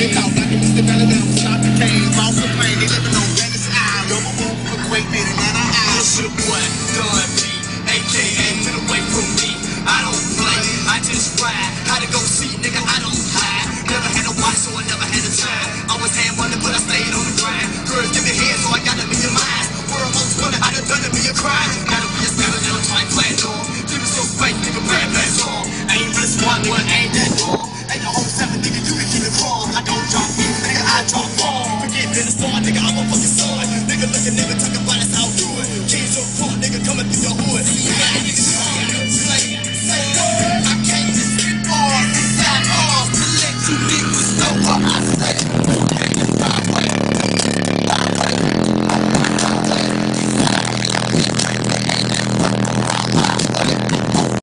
They talk like it's the better than stop the cane. Lost the plane, they living on Venice Island. Double move for great men and I It's your boy, Don B, aka get away from me. I don't play, I just ride. How to go see, nigga, I don't hide. Never had a watch, so I never had a time. Always had money, but I stayed on the grind. Girls give me head, so I gotta be your mind. World most wonder how to done it be a crime. Gotta be a standard, little tight flat door. Keep it so fake, nigga, bad song. Ain't really smart, boy, ain't that dog.